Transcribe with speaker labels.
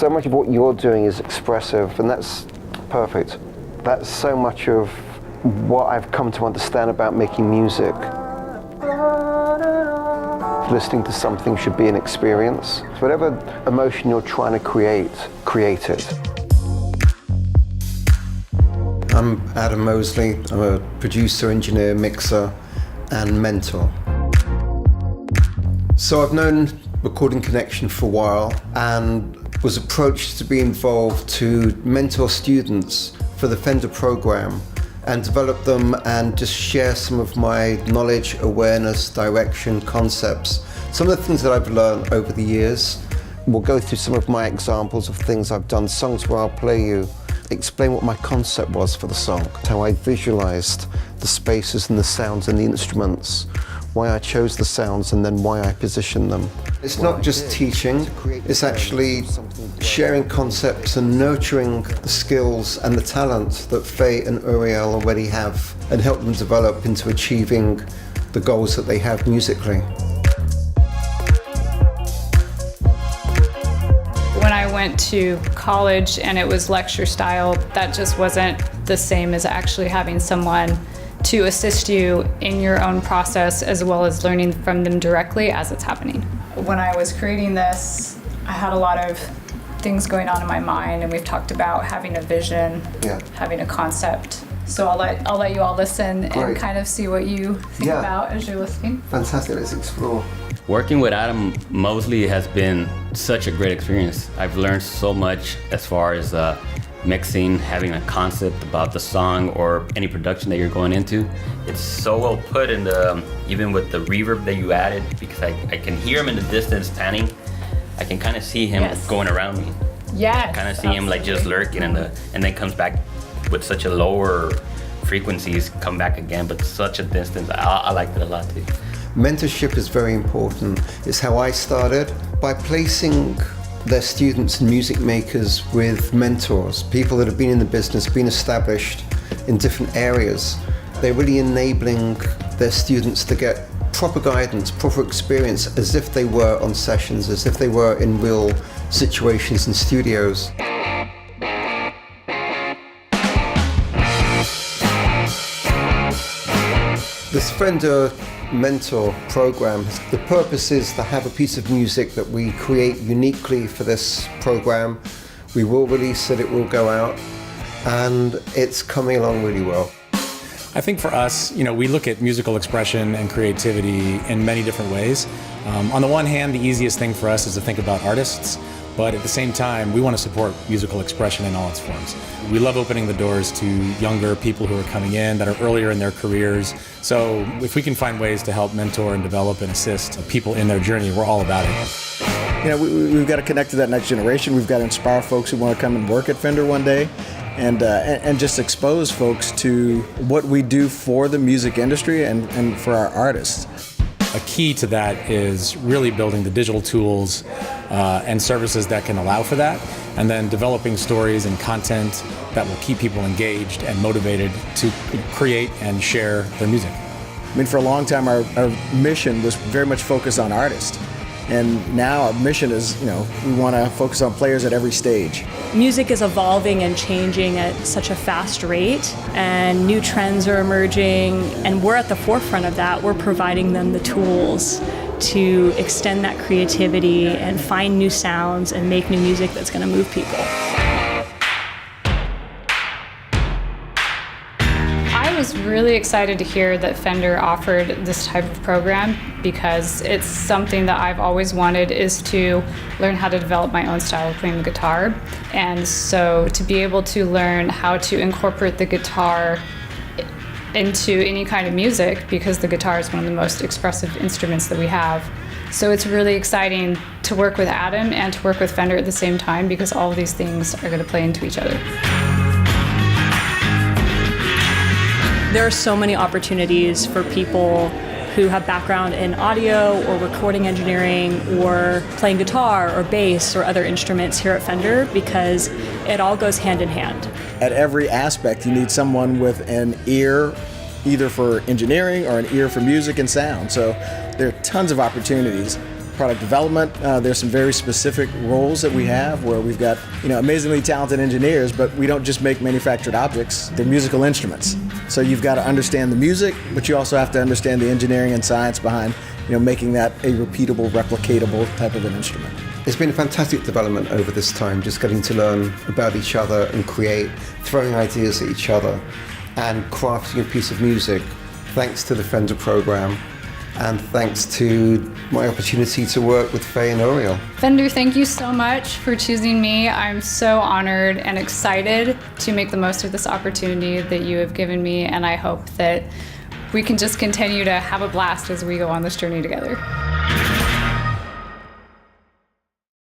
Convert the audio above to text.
Speaker 1: So much of what you're doing is expressive, and that's perfect. That's so much of what I've come to understand about making music. Listening to something should be an experience. So whatever emotion you're trying to create, create it. I'm Adam Moseley. I'm a producer, engineer, mixer, and mentor. So I've known Recording Connection for a while and was approached to be involved to mentor students for the Fender program and develop them and just share some of my knowledge, awareness, direction, concepts. Some of the things that I've learned over the years. We'll go through some of my examples of things I've done, songs where I'll play you, explain what my concept was for the song, how I visualized the spaces and the sounds and the instruments, why I chose the sounds and then why I positioned them. It's not just teaching, it's actually sharing concepts and nurturing the skills and the talent that FAYE and URIEL already have and help them develop into achieving the goals that they have musically.
Speaker 2: When I went to college and it was lecture style, that just wasn't the same as actually having someone to assist you in your own process as well as learning from them directly as it's happening. When I was creating this, I had a lot of things going on in my mind, and we've talked about having a vision, having a concept. So I'll let you all listen and kind of see what you think about as you're listening.
Speaker 1: Fantastic, let's explore.
Speaker 3: Working with Adam Moseley has been such a great experience. I've learned so much as far as mixing, having a concept about the song or any production that you're going into. It's so well put in the, even with the reverb that you added, because I can hear him in the distance panning. I can kind of see him going around me.
Speaker 2: Yeah.
Speaker 3: Kind of see him like just lurking and then comes back with such a lower frequencies, come back again, but such a distance. I liked it a lot too.
Speaker 1: Mentorship is very important. It's how I started, by placing their students and music makers with mentors, people that have been in the business, been established in different areas. They're really enabling their students to get proper guidance, proper experience, as if they were on sessions, as if they were in real situations in studios. This Fender Mentor program, the purpose is to have a piece of music that we create uniquely for this program. We will release it, it will go out, and it's coming along really well.
Speaker 4: I think for us, we look at musical expression and creativity in many different ways. On the one hand, the easiest thing for us is to think about artists, but at the same time, we want to support musical expression in all its forms. We love opening the doors to younger people who are coming in that are earlier in their careers. So if we can find ways to help mentor and develop and assist people in their journey, we're all about it.
Speaker 5: We've got to connect to that next generation. We've got to inspire folks who want to come and work at Fender one day, and just expose folks to what we do for the music industry and for our artists.
Speaker 4: A key to that is really building the digital tools and services that can allow for that, and then developing stories and content that will keep people engaged and motivated to create and share their music.
Speaker 5: For a long time, our mission was very much focused on artists. And now our mission is, we want to focus on players at every stage.
Speaker 6: Music is evolving and changing at such a fast rate, and new trends are emerging, and we're at the forefront of that. We're providing them the tools to extend that creativity and find new sounds and make new music that's going to move people.
Speaker 2: I was really excited to hear that Fender offered this type of program, because it's something that I've always wanted, is to learn how to develop my own style of playing the guitar. And so to be able to learn how to incorporate the guitar into any kind of music, because the guitar is one of the most expressive instruments that we have. So it's really exciting to work with Adam and to work with Fender at the same time, because all of these things are going to play into each other.
Speaker 6: There are so many opportunities for people who have background in audio or recording engineering or playing guitar or bass or other instruments here at Fender, because it all goes hand in hand.
Speaker 5: At every aspect, you need someone with an ear either for engineering or an ear for music and sound. So there are tons of opportunities product development. There's some very specific roles that we have where we've got amazingly talented engineers, but we don't just make manufactured objects, they're musical instruments. So you've got to understand the music, but you also have to understand the engineering and science behind making that a repeatable, replicatable type of an instrument.
Speaker 1: It's been a fantastic development over this time, just getting to learn about each other and create, throwing ideas at each other and crafting a piece of music, thanks to the Fender program and thanks to my opportunity to work with FAYE and URIEL.
Speaker 2: Fender, thank you so much for choosing me. I'm so honored and excited to make the most of this opportunity that you have given me, and I hope that we can just continue to have a blast as we go on this journey together.